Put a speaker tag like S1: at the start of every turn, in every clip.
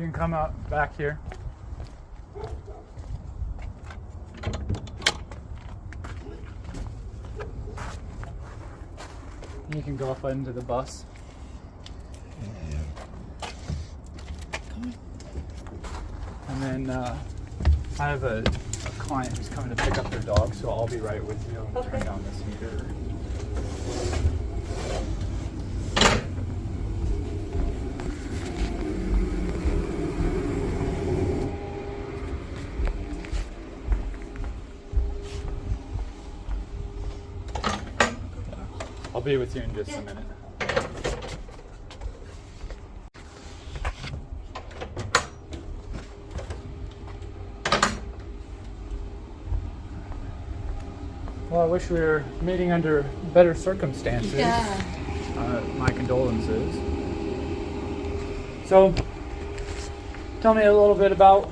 S1: You can come out back here. You can go up into the bus. And then I have a client who's coming to pick up their dog, so I'll be right with you. I'll turn down this heater. I'll be with you in just a minute. Well, I wish we were meeting under better circumstances.
S2: Yeah.
S1: My condolences. So, tell me a little bit about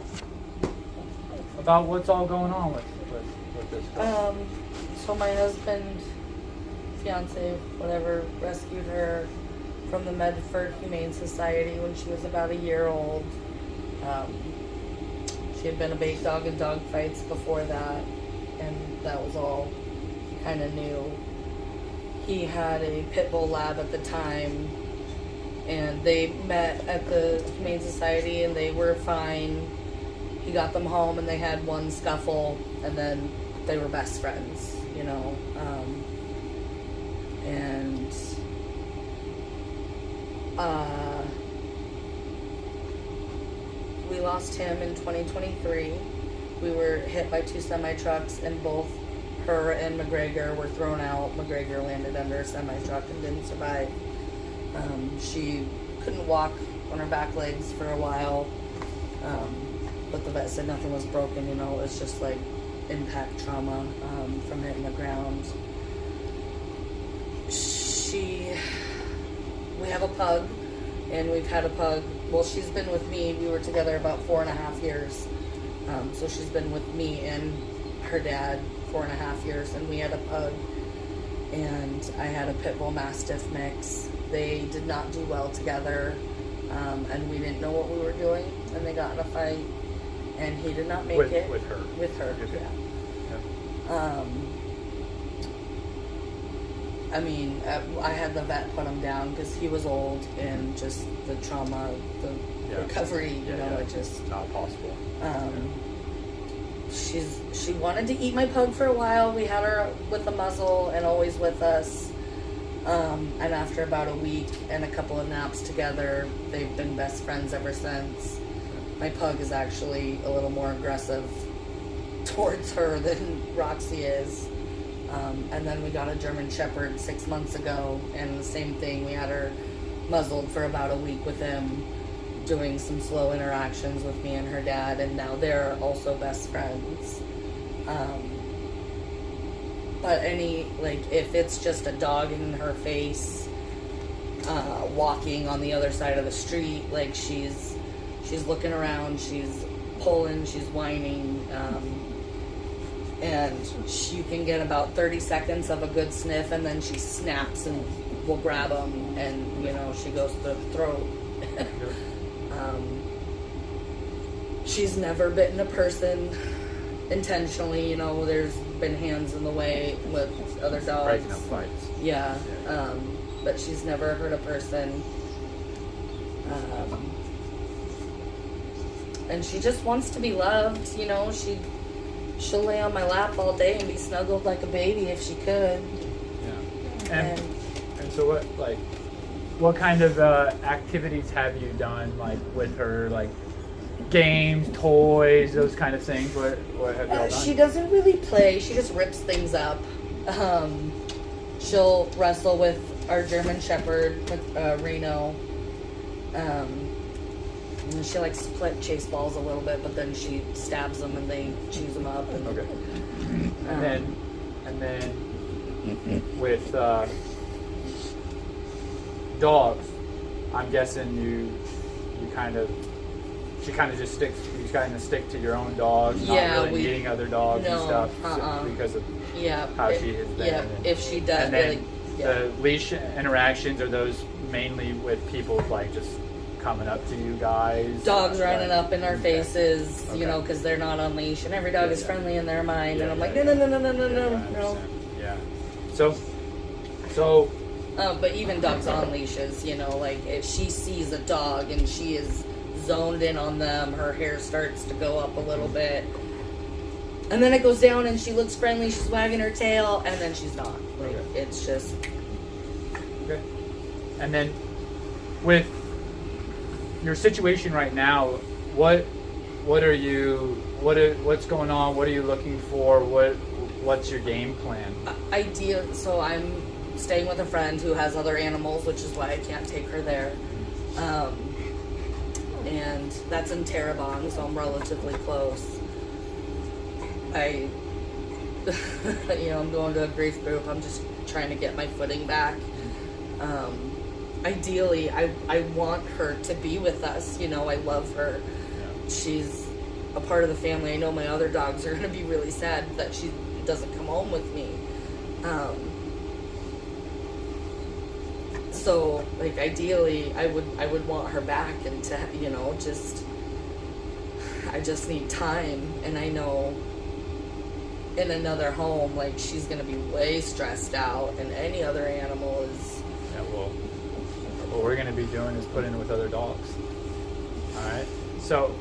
S1: what's all going on with this girl.
S2: So my husband, fiance, whatever, rescued her from the Medford Humane Society when she was about a year old. She had been a bait dog in dog fights before that, and that was all kind of new. He had a pit bull lab at the time, and they met at the Humane Society and they were fine. He got them home and they had one scuffle, and then they were best friends, you know. And we lost him in 2023. We were hit by 2 semi-trucks, and both her and McGregor were thrown out. McGregor landed under a semi-truck and didn't survive. She couldn't walk on her back legs for a while, but the vet said nothing was broken, you know, it was just like impact trauma from hitting the ground. We have a pug, and we've had a pug. Well, she's been with me. We were together about 4.5 years. So she's been with me and her dad 4.5 years, and we had a pug, and I had a pit bull mastiff mix. They did not do well together, and we didn't know what we were doing, and they got in a fight, and he did not make it.
S1: With her?
S2: With her,
S1: Okay.
S2: yeah. I mean, I had the vet put him down because he was old, and just the trauma, the recovery, you know, it just...
S1: Not possible.
S2: She wanted to eat my pug for a while. We had her with a muzzle and always with us. And after about a week and a couple of naps together, they've been best friends ever since. My pug is actually a little more aggressive towards her than Roxy is. And then we got a German Shepherd 6 months ago, and the same thing. We had her muzzled for about a week with him, doing some slow interactions with me and her dad, and now they're also best friends. But if it's just a dog in her face, walking on the other side of the street, like she's looking around, she's pulling, she's whining, and you can get about 30 seconds of a good sniff, and then she snaps and will grab them, and you know, she goes to the throat. She's never bitten a person intentionally, you know. There's been hands in the way with other dogs.
S1: Breaking up fights.
S2: Yeah. But she's never hurt a person. And she just wants to be loved, you know. She'll lay on my lap all day and be snuggled like a baby if she could.
S1: Yeah. And so what kind of activities have you done, like, with her, like games, toys, those kind of things? What have you all done?
S2: She doesn't really play. She just rips things up. She'll wrestle with our German Shepherd, Reno. And she likes to play chase balls a little bit, but then she stabs them and they chews them up. And,
S1: okay. And then with dogs, I'm guessing she kind of just stick to your own dogs, not really meeting other dogs and stuff, because of how she has been.
S2: Yeah, if she does.
S1: And then the leash interactions, are those mainly with people, like just coming up to you guys?
S2: Dogs running up in our faces,
S1: Okay.
S2: you know, because they're not on leash, and every dog is friendly in their mind, and I'm like, no.
S1: Yeah. So.
S2: But even dogs on leashes, you know, like if she sees a dog and she is zoned in on them, her hair starts to go up a little bit, and then it goes down, and she looks friendly, she's wagging her tail, and then she's not. Like it's just.
S1: Okay. And then, with your situation right now, what's going on? What are you looking for? What's your game plan?
S2: So I'm staying with a friend who has other animals, which is why I can't take her there. And that's in Terrebonne, so I'm relatively close. I'm going to a grief group. I'm just trying to get my footing back. Ideally, I want her to be with us. You know, I love her. Yeah. She's a part of the family. I know my other dogs are going to be really sad that she doesn't come home with me. So, like, ideally, I would want her back, and to, you know, I just need time, and I know in another home, like, she's going to be way stressed out, and any other animal is...
S1: Yeah, well, what we're going to be doing is putting with other dogs. All right? So,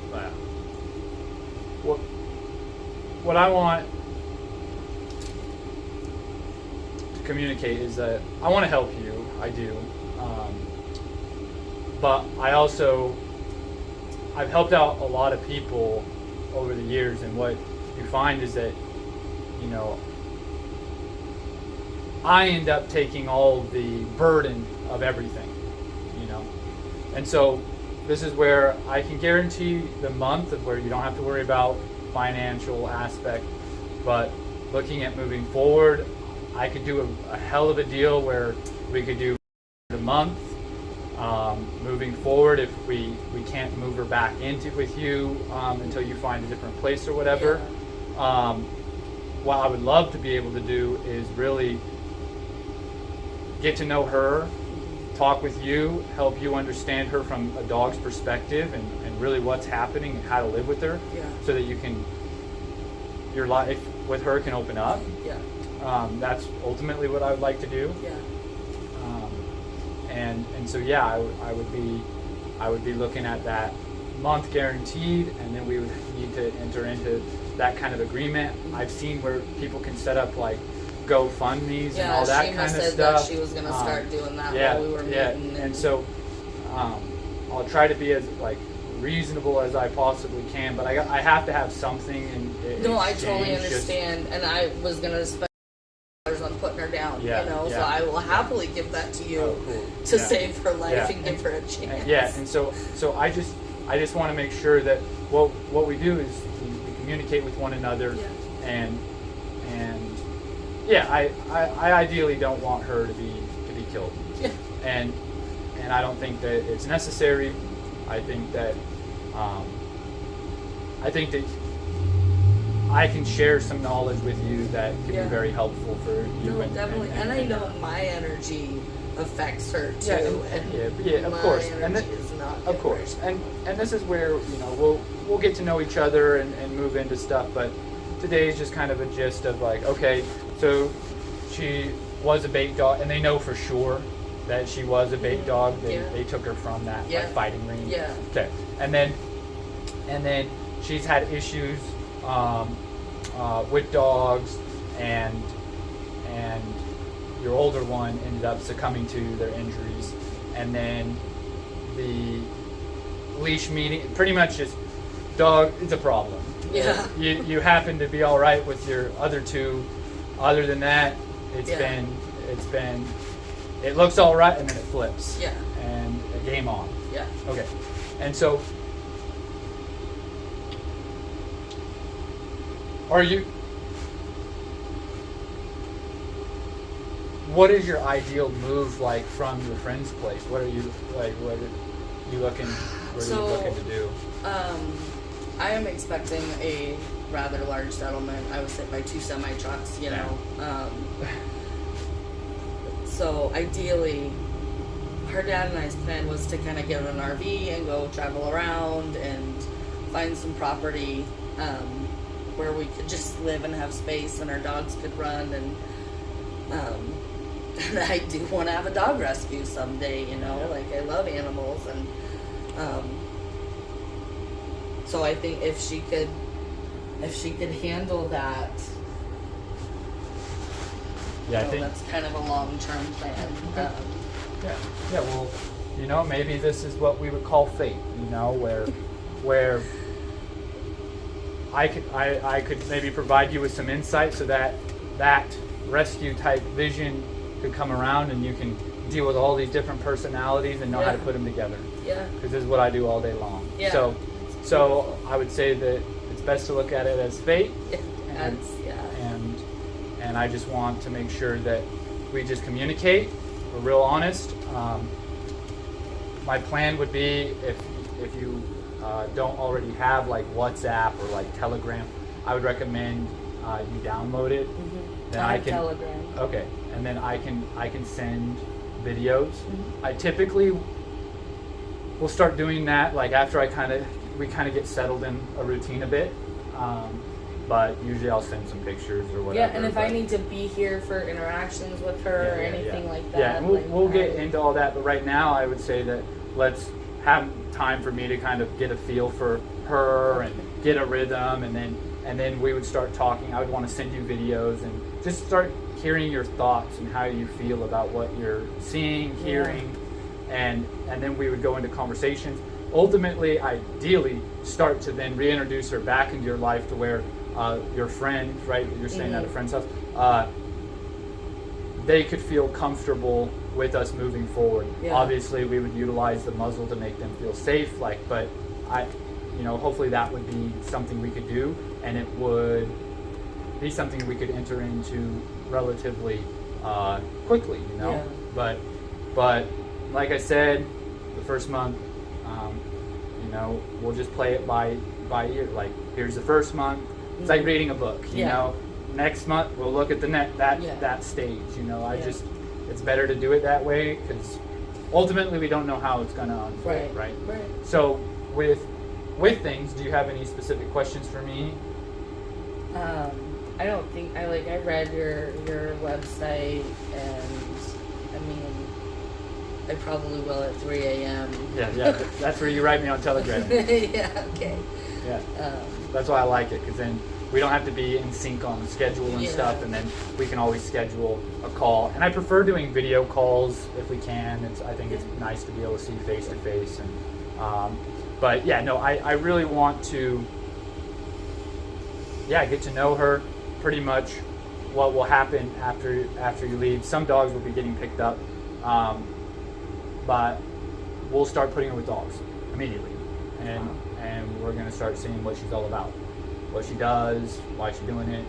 S1: what I want to communicate is that I want to help you. I do. But I've helped out a lot of people over the years, and what you find is that, you know, I end up taking all the burden of everything, you know. And so this is where I can guarantee the month of where you don't have to worry about financial aspect, but looking at moving forward, I could do a hell of a deal where we could do a month. Moving forward, if we can't move her back into with you until you find a different place or whatever. Yeah. What I would love to be able to do is really get to know her, talk with you, help you understand her from a dog's perspective, and really what's happening and how to live with her, so that your life with her can open up.
S2: Yeah.
S1: That's ultimately what I would like to do.
S2: Yeah.
S1: And so I would be looking at that month guaranteed, and then we would need to enter into that kind of agreement. I've seen where people can set up like GoFundMe's and all that kind of stuff.
S2: That she was going to start doing that while we were meeting.
S1: And so I'll try to be as like reasonable as I possibly can, but I have to have something in
S2: No, I totally understand, and I was going to spend on putting her down, you know, so I will happily give that to you to save her life and give her a chance.
S1: And so I just want to make sure that what we do is we communicate with one another, and I ideally don't want her to be killed, and I don't think that it's necessary. I think that I can share some knowledge with you that can be very helpful for you.
S2: No, definitely. And I know my energy affects her too.
S1: Of course. And of course. And this is where, you know, we'll get to know each other and move into stuff. But today is just kind of a gist of like, okay, so she was a bait dog, and they know for sure that she was a bait dog. They took her from that like, fighting range. Yeah. Okay. And then she's had issues with dogs, and your older one ended up succumbing to their injuries, and then the leash meeting pretty much just dog is a problem.
S2: Yeah.
S1: You happen to be all right with your other two. Other than that, it looks all right, and then it flips.
S2: Yeah.
S1: And a game on.
S2: Yeah.
S1: Okay. And so, what is your ideal move like from your friend's place? What are you looking to do?
S2: I am expecting a rather large settlement. I was hit by 2 semi-trucks, you know. So ideally, her dad and I's plan was to kind of get an RV and go travel around and find some property where we could just live and have space and our dogs could run. And I do want to have a dog rescue someday, you know, like I love animals. And so I think if she could handle that,
S1: I think
S2: that's kind of a long-term plan.
S1: Well, you know, maybe this is what we would call fate, you know, where I could maybe provide you with some insight so that rescue type vision could come around and you can deal with all these different personalities and know how to put them together.
S2: Yeah.
S1: Because this is what I do all day long.
S2: Yeah.
S1: So I would say that it's best to look at it as fate. And I just want to make sure that we just communicate. We're real honest. My plan would be if you don't already have like WhatsApp or like Telegram, I would recommend you download it.
S2: Mm-hmm.
S1: Then
S2: I have Telegram.
S1: Okay, and then I can send videos. Mm-hmm. I typically will start doing that like after we kind of get settled in a routine a bit. But usually I'll send some pictures or whatever.
S2: Yeah, and if I need to be here for interactions with her or anything like that.
S1: Yeah, and we'll get into all that. But right now I would say that let's have time for me to kind of get a feel for her and get a rhythm, and then we would start talking. I would want to send you videos and just start hearing your thoughts and how you feel about what you're seeing, hearing, and then we would go into conversations. Ultimately, ideally, start to then reintroduce her back into your life to where your friend, right, you're staying at a friend's house, they could feel comfortable with us moving forward. Yeah. Obviously, we would utilize the muzzle to make them feel safe, but hopefully that would be something we could do, and it would be something we could enter into relatively quickly, you know. Yeah. But like I said, the first month, we'll just play it by ear. Like, here's the first month. It's like reading a book, you know. Next month we'll look at that stage, you know. It's better to do it that way because ultimately we don't know how it's going to unfold, right? So with things, do you have any specific questions for me?
S2: I don't think I read your website, and I mean, I probably will at 3 a.m.
S1: Yeah, that's where you write me on Telegram.
S2: Yeah, okay.
S1: Yeah, that's why I like it, because then we don't have to be in sync on the schedule and stuff, and then we can always schedule a call. And I prefer doing video calls if we can. I think it's nice to be able to see face to face. But yeah, no, I really want to get to know her. Pretty much what will happen after you leave. Some dogs will be getting picked up, but we'll start putting her with dogs immediately, and we're gonna start seeing what she's all about, what she does, why she's doing it,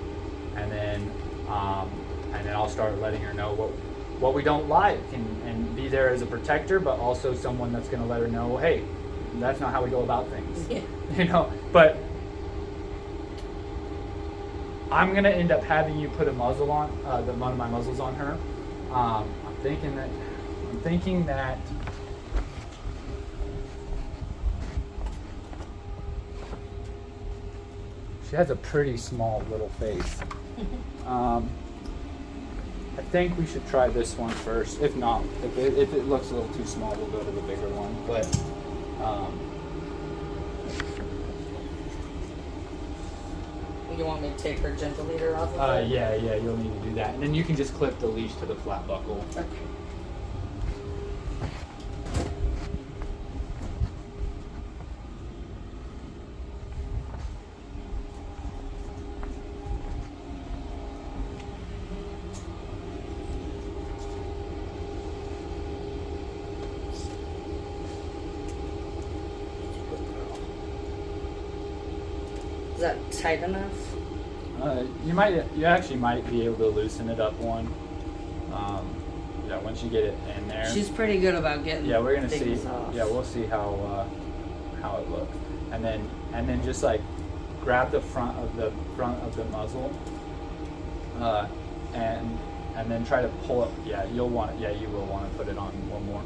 S1: and then I'll start letting her know what we don't like, and be there as a protector, but also someone that's gonna let her know, hey, that's not how we go about things. Yeah. You know, but I'm gonna end up having you put a muzzle on one of my muzzles on her. I'm thinking that she has a pretty small little face. I think we should try this one first. If not, if it looks a little too small, we'll go to the bigger one. But
S2: you want me to take her gentle leader off of it?
S1: Yeah, you'll need to do that. And then you can just clip the leash to the flat buckle.
S2: Okay. Is that tight enough?
S1: You actually might be able to loosen it up one. Once you get it in there.
S2: She's pretty good about getting.
S1: Yeah, we're gonna see.
S2: Off.
S1: Yeah, we'll see how it looks, and then just like grab the front of the muzzle, and then try to pull it. Yeah, you will want to put it on one more.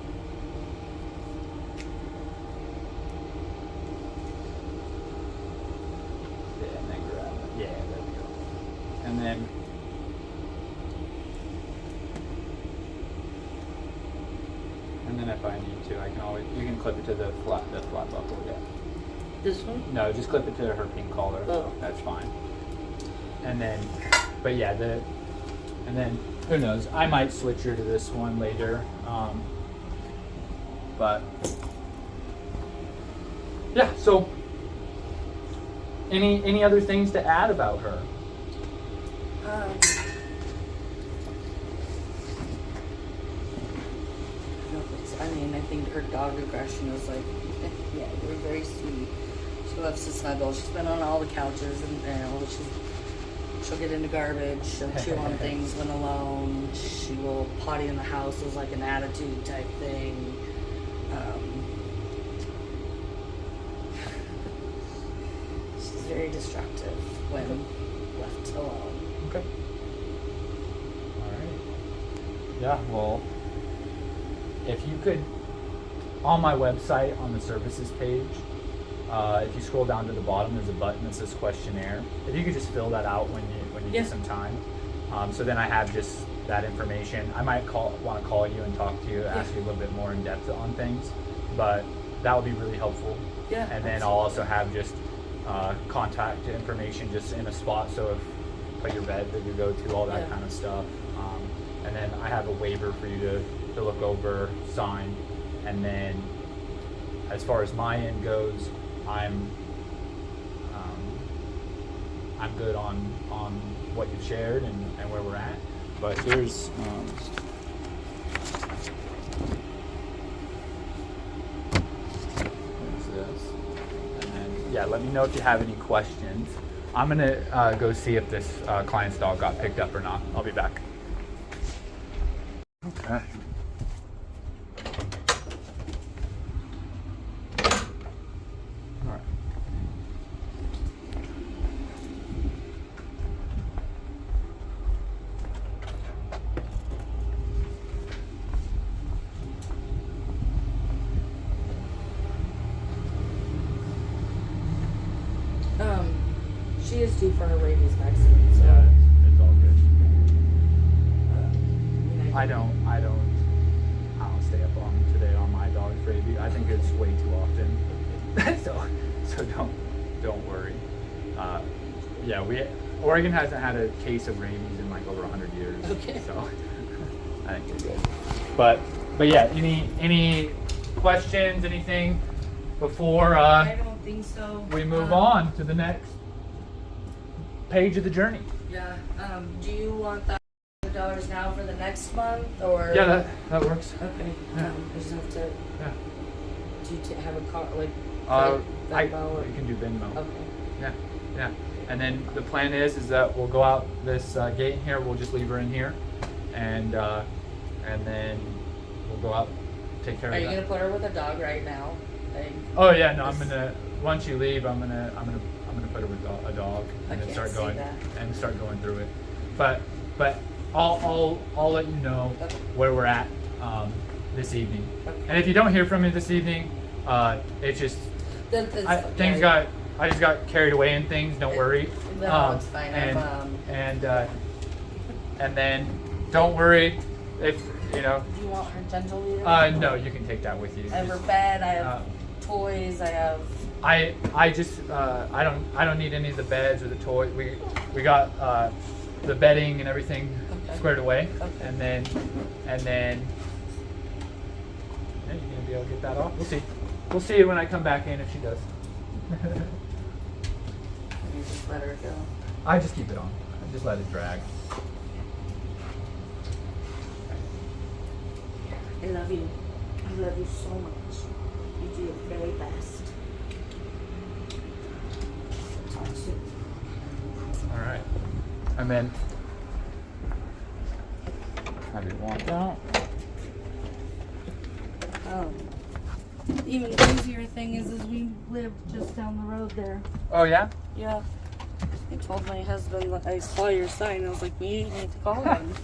S1: then if I need to, I can always, you can clip it to the flat buckle, yeah.
S2: This one?
S1: No, just clip it to her pink collar.
S2: Oh.
S1: That's fine. And then, but yeah, and then, who knows, I might switch her to this one later. But, yeah, so, any other things to add about her?
S2: I think her dog aggression is like, yeah, they're very sweet. She loves to snuggle. She's been on all the couches, and she'll get into garbage. She'll chew on things when alone. She will potty in the house as like an attitude type thing. She's very destructive when left alone.
S1: Okay. All right. Yeah. Well, if you could, on my website, on the services page, if you scroll down to the bottom, there's a button that says questionnaire. If you could just fill that out when you get some time, so then I have just that information. I might want to call you and talk to you, ask you a little bit more in depth on things, but that would be really helpful.
S2: Yeah.
S1: And then I'll also have just contact information just in a spot, so if put your bed that you go to, all that kind of stuff. And then I have a waiver for you to look over, sign, and then as far as my end goes, I'm good on what you've shared and where we're at. But here's this, and then yeah, let me know if you have any questions. I'm gonna go see if this client's dog got picked up or not. I'll be back. Okay.
S2: She is due for her rabies vaccine, so
S1: yeah, it's all good. I don't stay up on today on my dog's rabies. I think it's way too often. so don't worry. Yeah, Oregon hasn't had a case of rabies in like over 100 years.
S2: Okay.
S1: So I think we're good. But yeah, any questions, anything before
S2: I don't think so.
S1: We move on to the next page of the journey.
S2: Yeah. Do you want that $100 now for the next month, or?
S1: Yeah, that works.
S2: Okay.
S1: Yeah.
S2: I just have to.
S1: Yeah.
S2: Do you have a car like?
S1: You can do Venmo.
S2: Okay.
S1: Yeah. And then the plan is that we'll go out this gate here. We'll just leave her in here, and then we'll go out, take care of that.
S2: Are you gonna put her with a dog right now? Like,
S1: oh yeah, no. I'm gonna once you leave, I'm gonna put her with a dog and then start going through it. But I'll let you know where we're at this evening. Okay. And if you don't hear from me this evening, it's just I just got carried away in things. Don't worry.
S2: No, it's fine.
S1: And then don't worry if you know.
S2: Do you want her gentle leader?
S1: No, you can take that with you.
S2: I have her bed. I have toys. I have.
S1: I just I don't need any of the beds or the toys. We got the bedding and everything squared away. Okay. And then yeah, you're gonna be able to get that off. We'll see when I come back in if she does.
S2: You just let her go.
S1: I just keep it on. I just let it drag.
S2: I love you. I love you so much. You do your very best. Talk soon.
S1: All right. And then have you walk out.
S2: Even crazier thing is we live just down the road there.
S1: Oh yeah?
S2: Yeah. I told my husband, I saw your sign. I was like, we need to call him.